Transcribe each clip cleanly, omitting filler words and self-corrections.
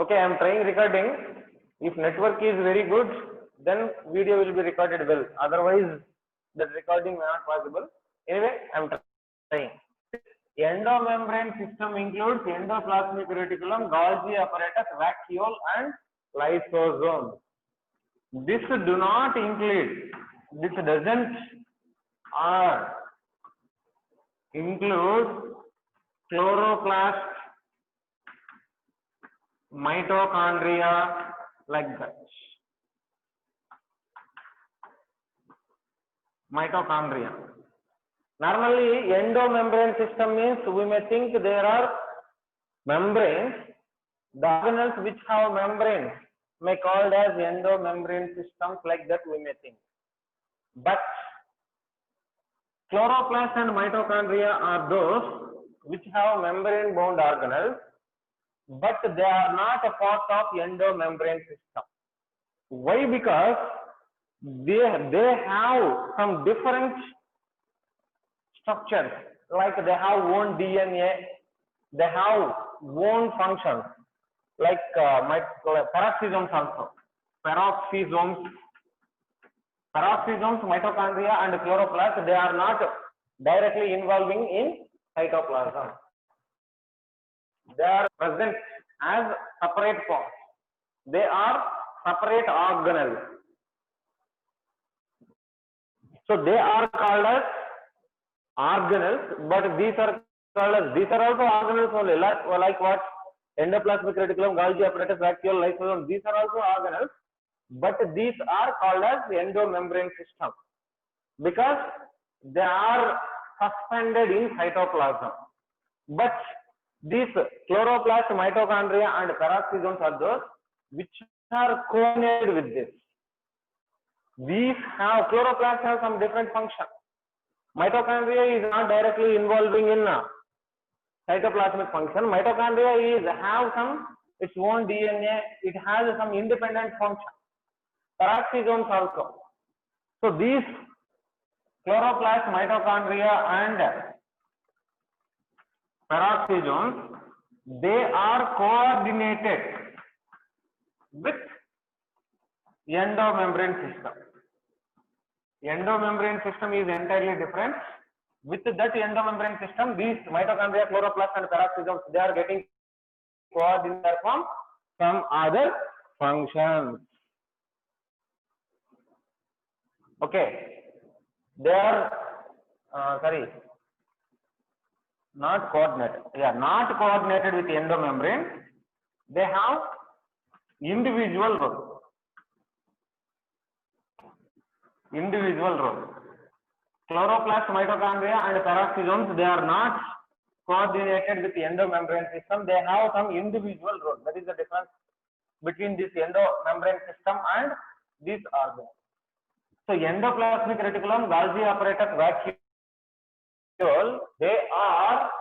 Okay, I am trying recording. If network is very good, then video will be recorded well. Otherwise, the recording may not possible. Anyway, I am trying. Endomembrane system includes endoplasmic reticulum, Golgi apparatus, vacuole, and lysosome. This do not include. This doesn't include chloroplast, mitochondria, like that. Mitochondria. Normally, endomembrane system means we may think there are membranes. The organelles which have membranes may called as endomembrane systems, like that we may think. But chloroplast and mitochondria are those which have membrane bound organelles, but they are not a part of endomembrane system. Why? Because they have some different structures, like they have own DNA, they have own functions, like peroxisomes also. Peroxisomes, mitochondria and chloroplast, they are not directly involving in cytoplasm. They are present as separate forms. They are separate organelles. So they are called as organelles, but these are called as, these are also organelles only, like what? Endoplasmic reticulum, Golgi apparatus, vacuole, lysosome, these are also organelles, but these are called as endomembrane system because they are suspended in cytoplasm. But these chloroplast, mitochondria and peroxisomes are those which are coordinated with this. These have, chloroplast have some different function. Mitochondria is not directly involving in cytoplasmic function. Mitochondria have some its own DNA. It has some independent function. Peroxisomes also. So these chloroplast, mitochondria and peroxisomes, they are coordinated with endomembrane system. Endomembrane system is entirely different. With that endomembrane system, these mitochondria, chloroplast and peroxisomes, they are getting coordinated from some other functions. Okay, they are not coordinated. They are not coordinated with endomembrane. They have individual role. Chloroplast, mitochondria and peroxisomes, they are not coordinated with the endomembrane system. They have some individual role. That is the difference between this endomembrane system and these organs. So endoplasmic reticulum, Golgi apparatus, vacuole, they are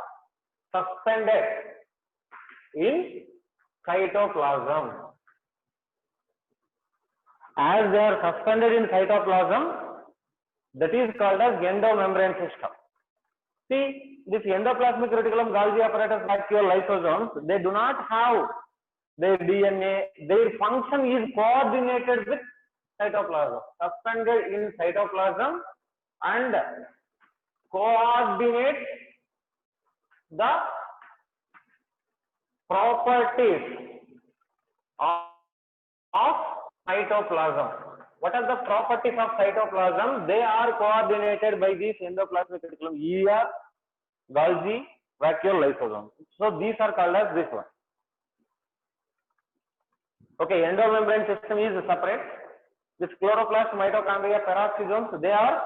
suspended in cytoplasm. As they are suspended in cytoplasm, that is called as endomembrane system. See, this endoplasmic reticulum, Golgi apparatus, vacuole, lysosomes, they do not have their DNA. Their function is coordinated with cytoplasm, suspended in cytoplasm and coordinate the properties of cytoplasm. What are the properties of cytoplasm? They are coordinated by these endoplasmic reticulum, ER, Golgi, vacuole, lysosome. So these are called as this one. Okay, endomembrane system is separate. This chloroplast, mitochondria, peroxisomes, they are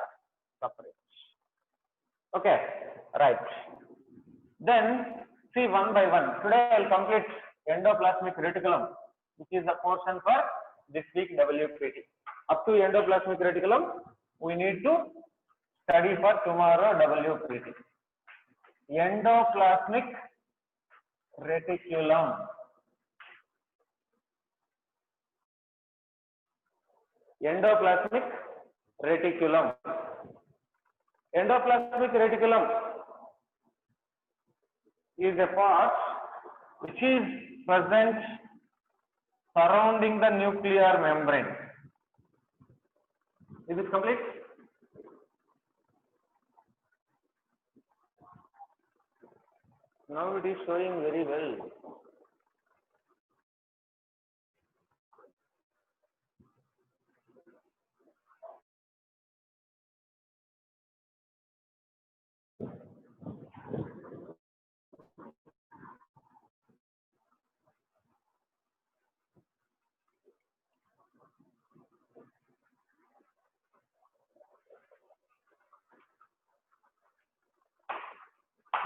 separate. Okay, right. Then see one by one. Today I will complete endoplasmic reticulum, which is the portion for this week WPT. Up to endoplasmic reticulum, we need to study for tomorrow WPT. Endoplasmic reticulum. Endoplasmic reticulum. Endoplasmic reticulum is a part which is present surrounding the nuclear membrane. Is it complete? Now it is showing very well.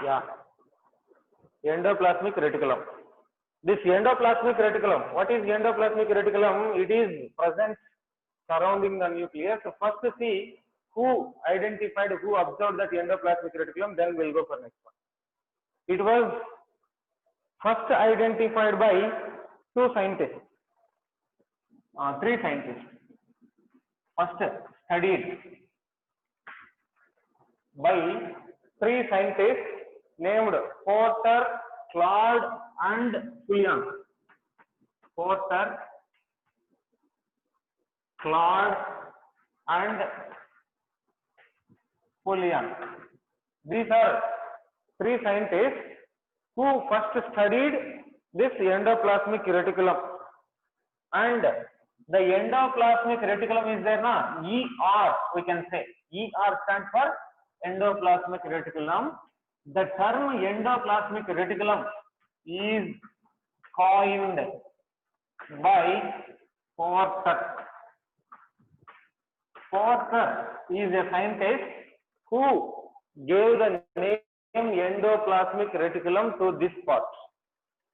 Yeah. Endoplasmic reticulum. This endoplasmic reticulum, what is endoplasmic reticulum? It is present surrounding the nucleus. So first see who identified, who observed that endoplasmic reticulum, then we'll go for next one. It was first identified by two scientists, three scientists. First studied by three scientists named Porter, Claude and Fullion. Porter, Claude and Fullion. These are three scientists who first studied this endoplasmic reticulum. And the endoplasmic reticulum is there, na? ER, we can say. ER stands for endoplasmic reticulum. The term endoplasmic reticulum is coined by Porter. Porter is a scientist who gave the name endoplasmic reticulum to this part.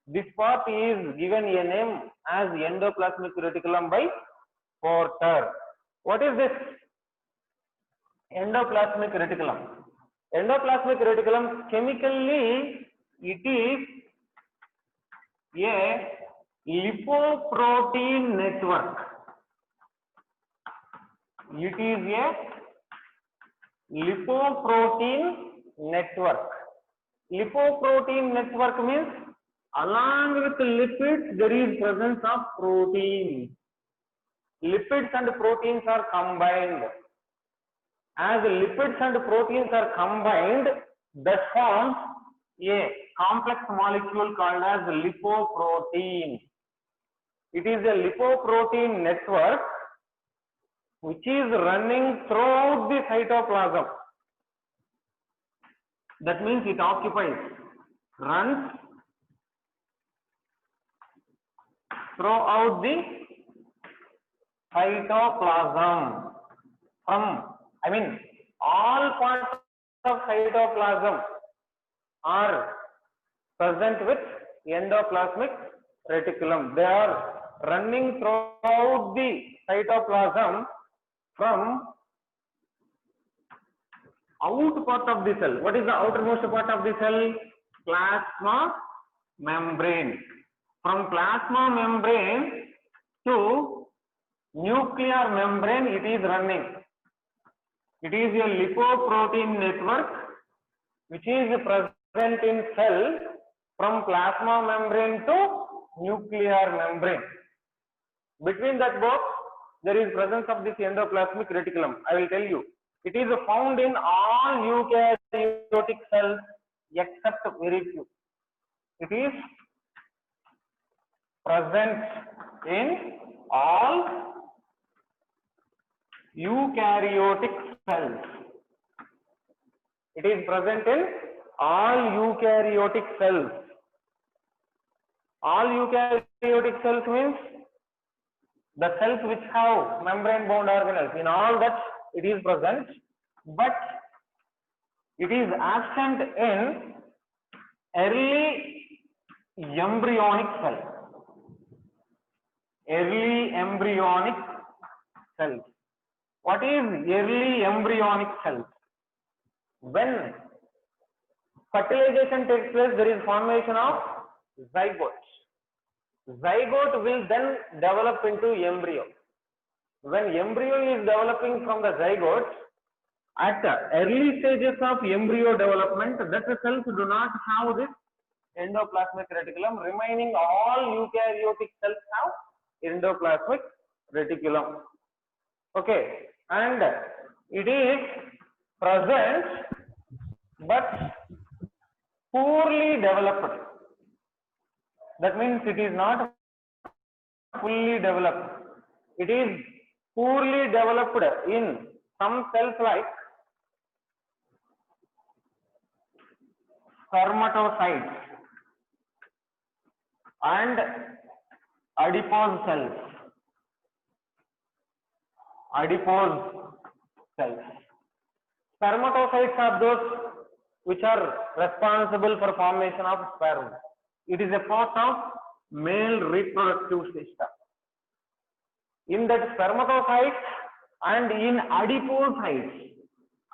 This part is given a name as endoplasmic reticulum by Porter. What is this endoplasmic reticulum? Endoplasmic reticulum, chemically it is a lipoprotein network. It is a lipoprotein network. Lipoprotein network means along with lipids there is presence of protein. Lipids and proteins are combined. As lipids and proteins are combined, that forms a complex molecule called as lipoprotein. It is a lipoprotein network which is running throughout the cytoplasm. That means it runs throughout the cytoplasm. All parts of cytoplasm are present with endoplasmic reticulum. They are running throughout the cytoplasm from out part of the cell. What is the outermost part of the cell? Plasma membrane. From plasma membrane to nuclear membrane it is running. It is a lipoprotein network which is present in cell from plasma membrane to nuclear membrane. Between that both there is presence of this endoplasmic reticulum. I will tell you. It is found in all eukaryotic cells except very few. It is present in all eukaryotic cells. It is present in all eukaryotic cells. All eukaryotic cells means the cells which have membrane bound organelles. In all that it is present, but it is absent in early embryonic cell. Early embryonic cells. What is early embryonic cells? When fertilization takes place, there is formation of zygote. Zygote will then develop into embryo. When embryo is developing from the zygote, at the early stages of embryo development, that the cells do not have this endoplasmic reticulum. Remaining all eukaryotic cells have endoplasmic reticulum. Okay, and it is present but poorly developed. That means it is not fully developed. It is poorly developed in some cells like spermatocytes and adipose cells. Adipose cells. Spermatocytes are those which are responsible for formation of sperm. It is a part of male reproductive system. In that spermatocytes and in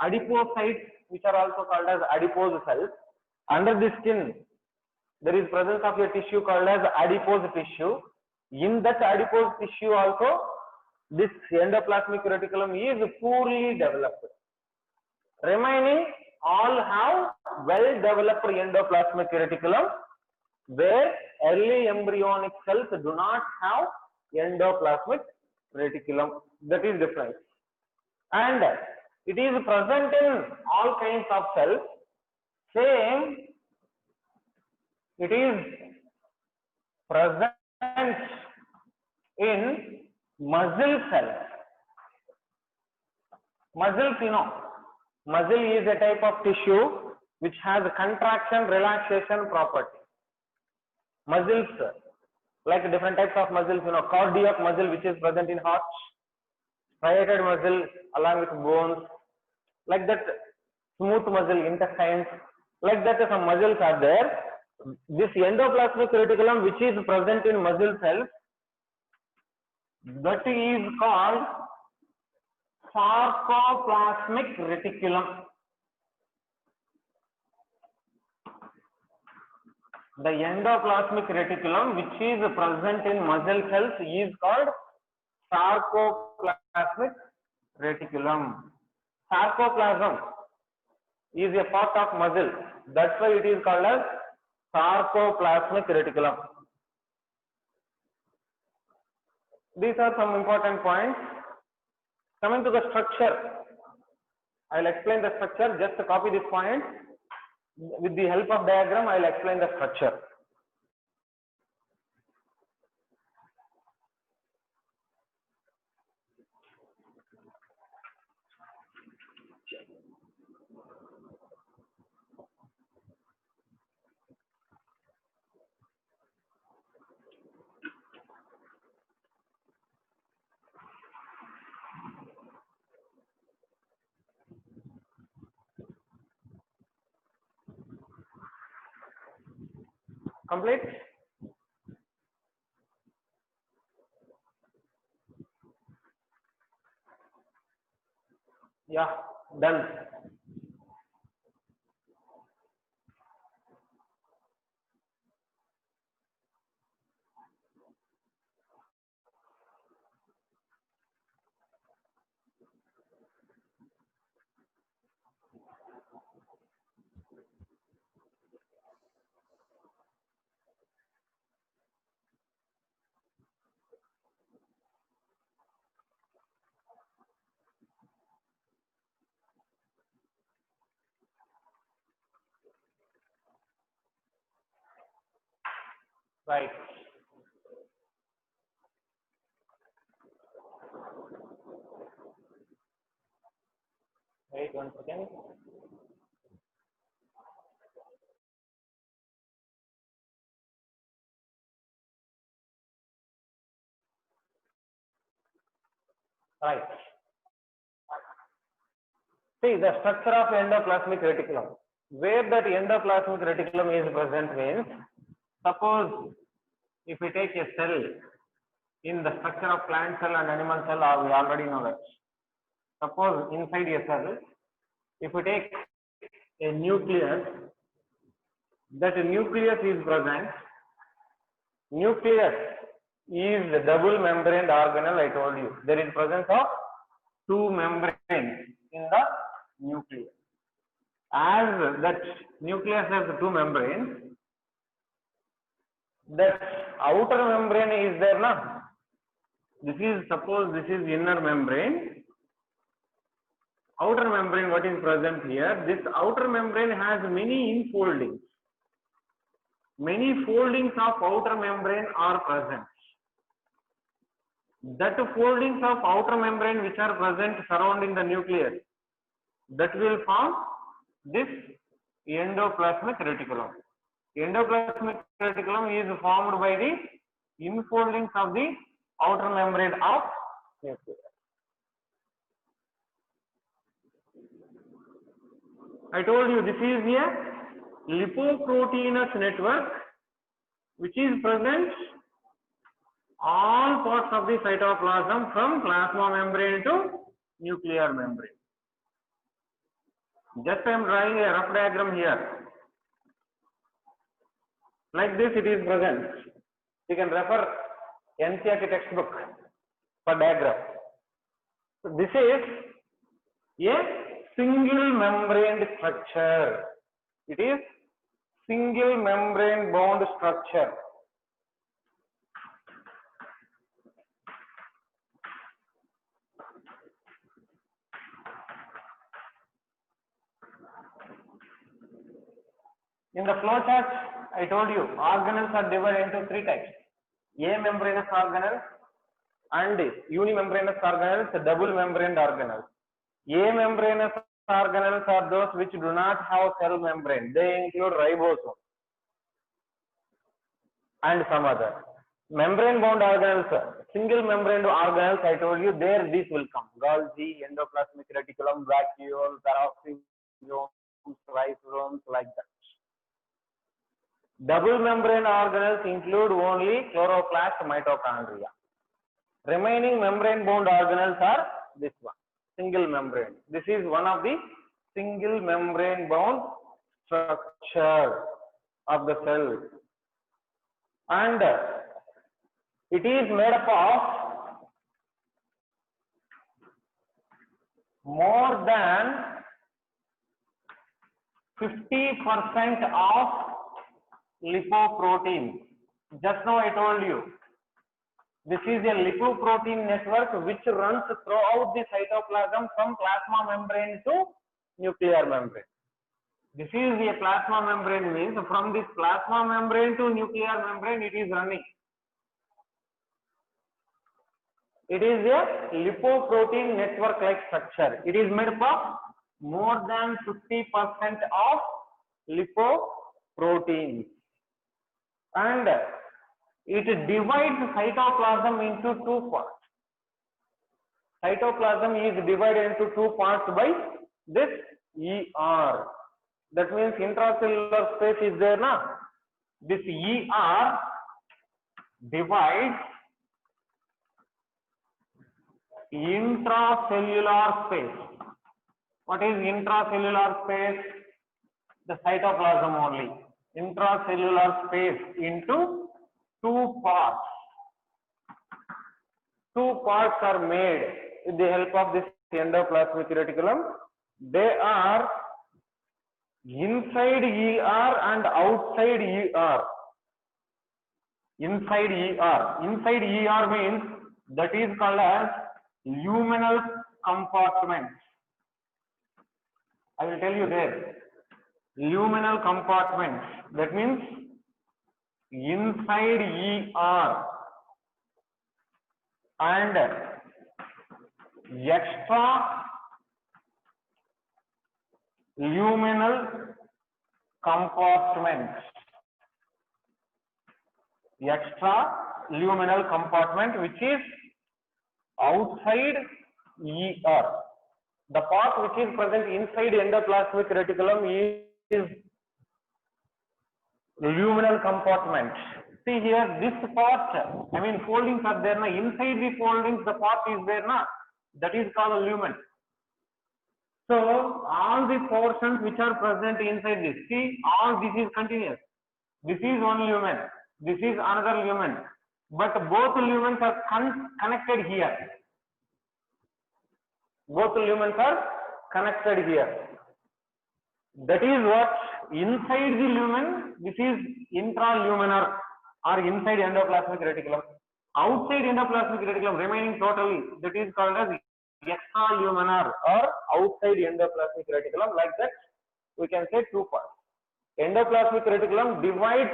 adipocytes which are also called as adipose cells, under the skin there is presence of a tissue called as adipose tissue. In that adipose tissue also this endoplasmic reticulum is poorly developed. Remaining all have well developed endoplasmic reticulum, where early embryonic cells do not have endoplasmic reticulum. That is different. And it is present in all kinds of cells. Same, it is present in muscle cells. Muscles, you know, muscle is a type of tissue which has contraction relaxation property. Muscles, like different types of muscles, you know, cardiac muscle which is present in heart, striated muscle along with bones, like that smooth muscle, intestines, like that some muscles are there. This endoplasmic reticulum which is present in muscle cells, that is called sarcoplasmic reticulum. The endoplasmic reticulum which is present in muscle cells is called sarcoplasmic reticulum. Sarcoplasm is a part of muscle. That's why it is called as sarcoplasmic reticulum. These are some important points. Coming to the structure, I will explain the structure. Just copy this point. With the help of diagram, I will explain the structure. Complete? Yeah, done. Right. Wait 1 second. Right. See, the structure of endoplasmic reticulum. Where that endoplasmic reticulum is present means, suppose if we take a cell in the structure of plant cell and animal cell, we already know that. Suppose inside a cell, if we take a nucleus, that nucleus is present. Nucleus is the double membraned organelle, I told you. There is presence of two membranes in the nucleus. As that nucleus has two membranes, that outer membrane is there, na? This is, suppose this is inner membrane. Outer membrane, what is present here? This outer membrane has many infoldings. Many foldings of outer membrane are present. That foldings of outer membrane which are present surrounding the nucleus, that will form this endoplasmic reticulum. Endoplasmic reticulum is formed by the infoldings of the outer membrane of nucleus. I told you this is a lipoproteinous network which is present all parts of the cytoplasm from plasma membrane to nuclear membrane. Just I am drawing a rough diagram here. Like this it is present. You can refer NCERT textbook for diagram. So this is a single membrane structure. It is single membrane bound structure. In the flow chart, I told you organelles are divided into three types: amembranous organelles and unimembranous organelles, double membraned organelles. Amembranous organelles are those which do not have cell membrane. They include ribosome and some other. Membrane bound organelles, single membrane organelles, I told you there these will come: Golgi, endoplasmic reticulum, vacuole, peroxisomes, ribosomes, like that. Double membrane organelles include only chloroplast, mitochondria. Remaining membrane bound organelles are this one, single membrane. This is one of the single membrane bound structure of the cell, and it is made up of more than 50% of lipoprotein. Just now I told you, this is a lipoprotein network which runs throughout the cytoplasm from plasma membrane to nuclear membrane. This is a plasma membrane, means from this plasma membrane to nuclear membrane it is running. It is a lipoprotein network like structure. It is made up of more than 50% of lipoproteins. And it divides cytoplasm into two parts. Cytoplasm is divided into two parts by this ER. That means intracellular space is there now. This ER divides intracellular space. What is intracellular space? The cytoplasm only. Intracellular space into two parts. Two parts are made with the help of this endoplasmic reticulum. They are inside ER and outside ER. Inside ER. Inside ER means that is called as luminal compartments. I will tell you there. Luminal compartments. That means inside ER and extra luminal compartments. Extra luminal compartment which is outside ER. The part which is present inside endoplasmic reticulum is luminal compartment. See here, this part, I mean foldings are there now. Inside the foldings, the part is there now. That is called a lumen. So all the portions which are present inside this, see, all this is continuous. This is one lumen. This is another lumen. But both lumens are connected here. Both lumens are connected here. That is what inside the lumen, this is intraluminar or inside endoplasmic reticulum. Outside endoplasmic reticulum remaining totally, that is called as extraluminar or outside endoplasmic reticulum. Like that, we can say two parts. Endoplasmic reticulum divides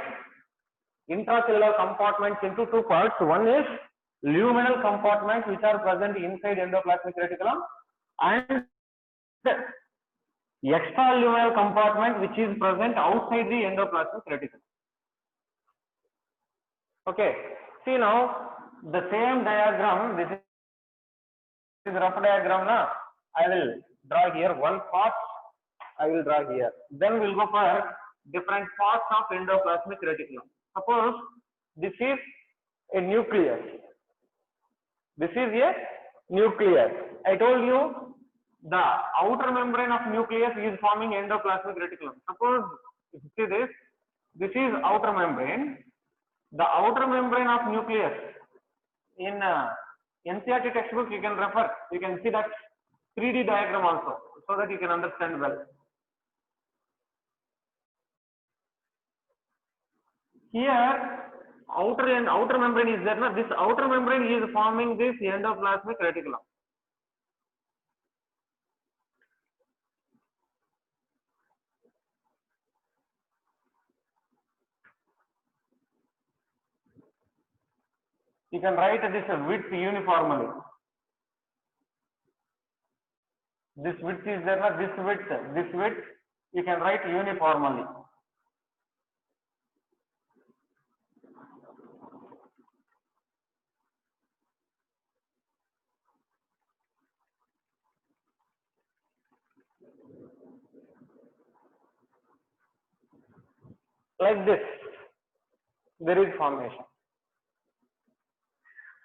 intracellular compartments into two parts. One is luminal compartments which are present inside endoplasmic reticulum, and extraluminal compartment which is present outside the endoplasmic reticulum. Okay, see now the same diagram, this is rough diagram now. I will draw here one part, I will draw here. Then we'll go for different parts of endoplasmic reticulum. Suppose this is a nucleus. This is a nucleus. I told you the outer membrane of nucleus is forming endoplasmic reticulum. Suppose if you see this is outer membrane. The outer membrane of nucleus, in NCERT textbook you can refer, you can see that 3D diagram also, so that you can understand well. Here outer membrane is there. Now this outer membrane is forming this endoplasmic reticulum. You can write this width uniformly. This width is there. Now this width you can write uniformly. Like this, there is formation.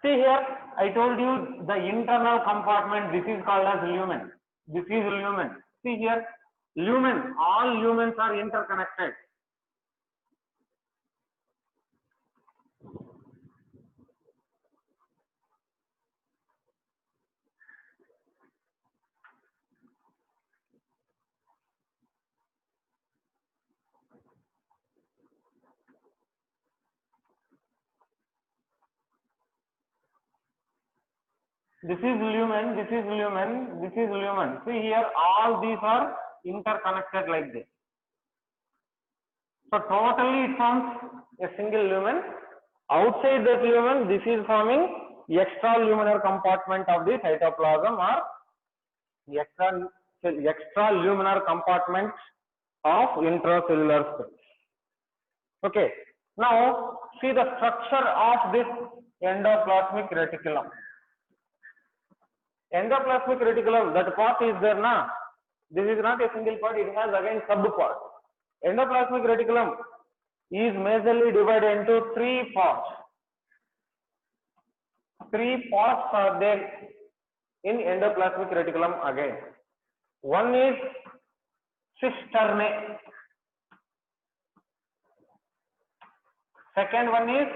See here, I told you the internal compartment, this is called as lumen. This is lumen. See here, lumen, all lumens are interconnected. This is lumen, this is lumen, this is lumen. See here, all these are interconnected like this. So totally it forms a single lumen. Outside that lumen, this is forming extraluminar compartment of the cytoplasm or extraluminar compartment of intracellular space. Okay. Now see the structure of this endoplasmic reticulum. Endoplasmic reticulum, that part is there now. This is not a single part, it has again subpart. Endoplasmic reticulum is majorly divided into three parts. Three parts are there in endoplasmic reticulum again. One is cisternae. Second one is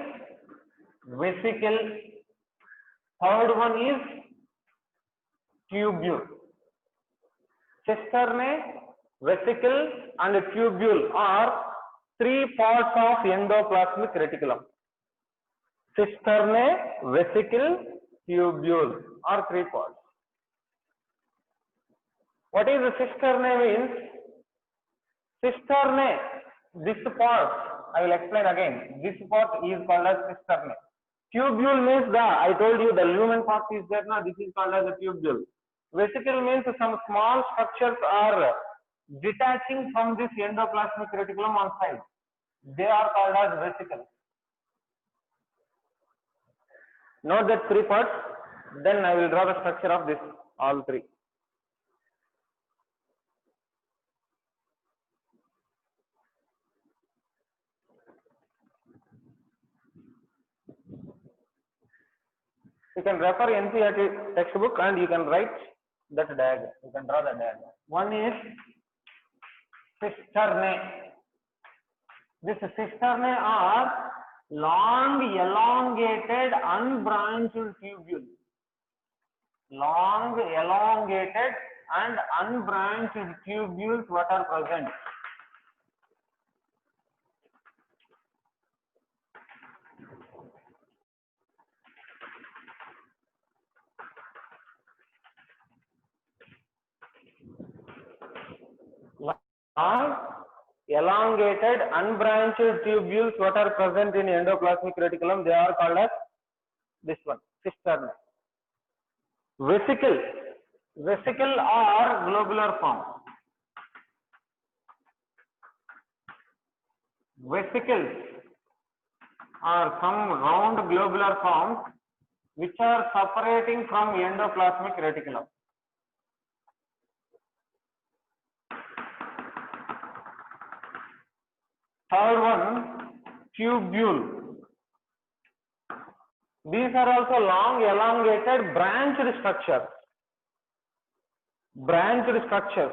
vesicle. Third one is tubule. Cisternae, vesicle and tubule are three parts of endoplasmic reticulum. Cisternae, vesicle, tubule are three parts. What is the cisternae means? Cisternae, this part, I will explain again. This part is called as cisternae. Tubule means I told you the lumen part is there now, this is called as a tubule. Vesicle means some small structures are detaching from this endoplasmic reticulum on side. They are called as vesicles. Note that three parts, then I will draw the structure of this all three. You can refer NCERT textbook and you can write that diagram. You can draw the diagram. One is cisternae. These cisternae are long, elongated, unbranched tubules. Long, elongated and unbranched tubules what are present. elongated unbranched tubules what are present in endoplasmic reticulum, they are called as this one, cisternae. Vesicle or globular form. Vesicles are some round globular forms which are separating from endoplasmic reticulum. Third one, tubule. These are also long, elongated, branched structures. Branched structures.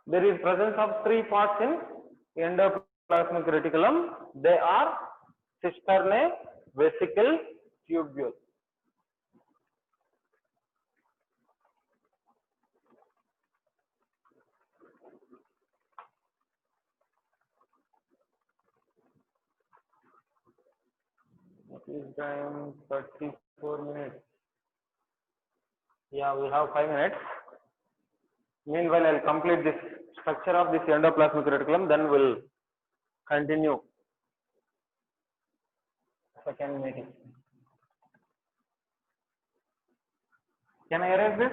There is presence of three parts in endoplasmic reticulum. They are cisternae, vesicle, tubule. It is time 34 minutes. Yeah, we have 5 minutes. Meanwhile, I'll complete this structure of this endoplasmic reticulum, then we'll continue second meeting. Can I erase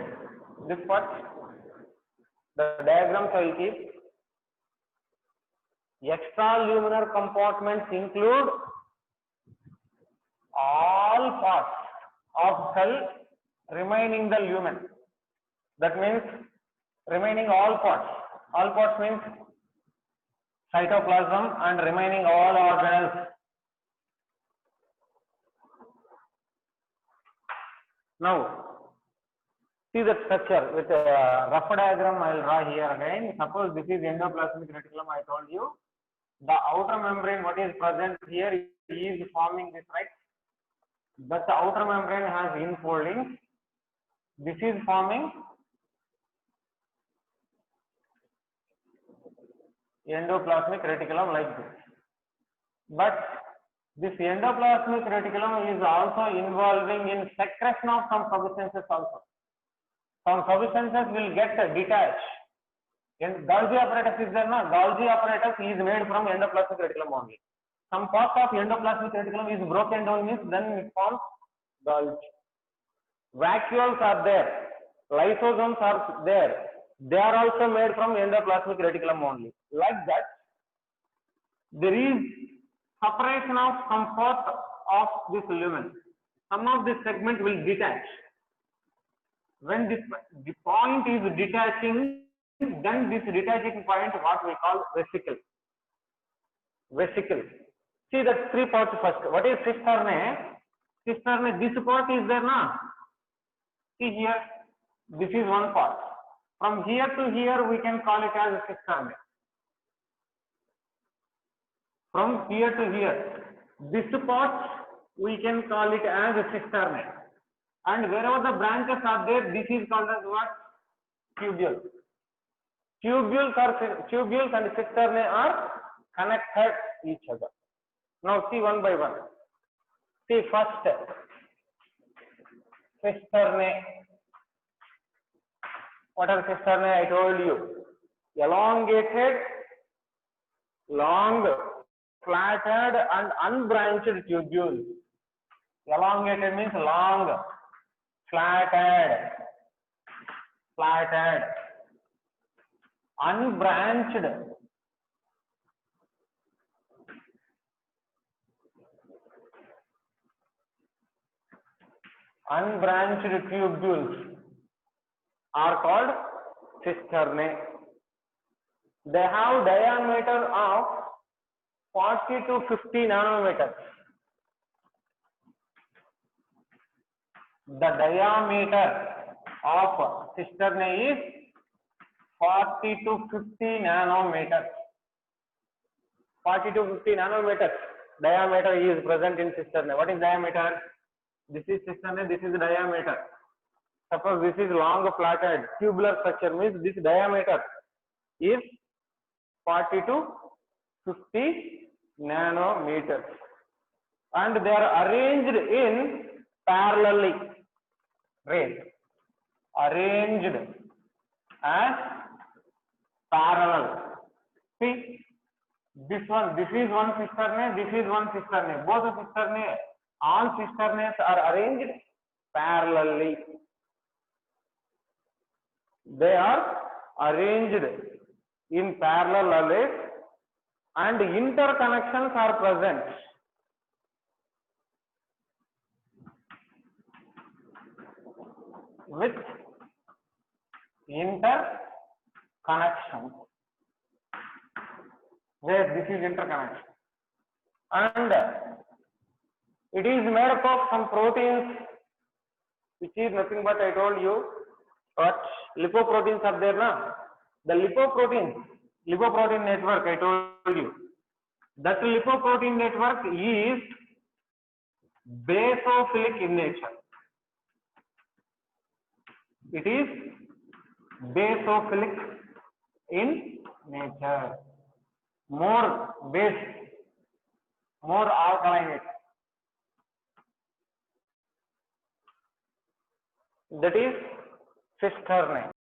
this part? The diagrams I will keep. Extraluminar compartments include all parts of cell remaining the lumen. That means remaining all parts. All parts means cytoplasm and remaining all organelles. Now, see the structure with a rough diagram I will draw here again. Suppose this is endoplasmic reticulum, I told you. The outer membrane, what is present here, is forming this, right? But the outer membrane has infolding. This is forming endoplasmic reticulum like this. But this endoplasmic reticulum is also involving in secretion of some substances also. Some substances will get detached. And Golgi apparatus is there, na? Golgi apparatus is made from endoplasmic reticulum only. Some part of endoplasmic reticulum is broken down, means then it forms Golgi. Vacuoles are there. Lysosomes are there. They are also made from endoplasmic reticulum only. Like that, there is separation of some part of this lumen. Some of this segment will detach. When the point is detaching, then this detaching point what we call vesicle. Vesicle. See that three parts first. What is cisternae? Cisternae, this part is there, na? See here, this is one part. From here to here, we can call it as a cisternae. From here to here, this part we can call it as a cisternae. And wherever the branches are there, this is called as what? Tubule. Tubules and cisternae are connected each other. Now see one by one. See first, cisternae. What are cisternae? I told you. Elongated, long, flattened and unbranched tubules. Elongated means long, flattened, unbranched, unbranched tubules are called cisternae. They have diameter of 40 to 50 nanometers. The diameter of cisternae is 40 to 50 nanometers. 40 to 50 nanometers diameter is present in cisternae. What is diameter? This is cisternae, this is diameter. Suppose this is long flattened tubular structure, means this diameter is 40 to 50 nanometers, and they are arranged in parallelly. Arranged as parallel. See, this is one cisternae, this is one cisternae. Both cisternae, all cisternaes are arranged parallelly. They are arranged in parallel arrays, and interconnections are present. With interconnection, where this is interconnection, and it is made up of some proteins, which is nothing but, I told you, what lipoproteins are there now. The lipoprotein network, I told you, that lipoprotein network is basophilic in nature. It is basophilic in nature. More base, more alkalinity. That is cisternae.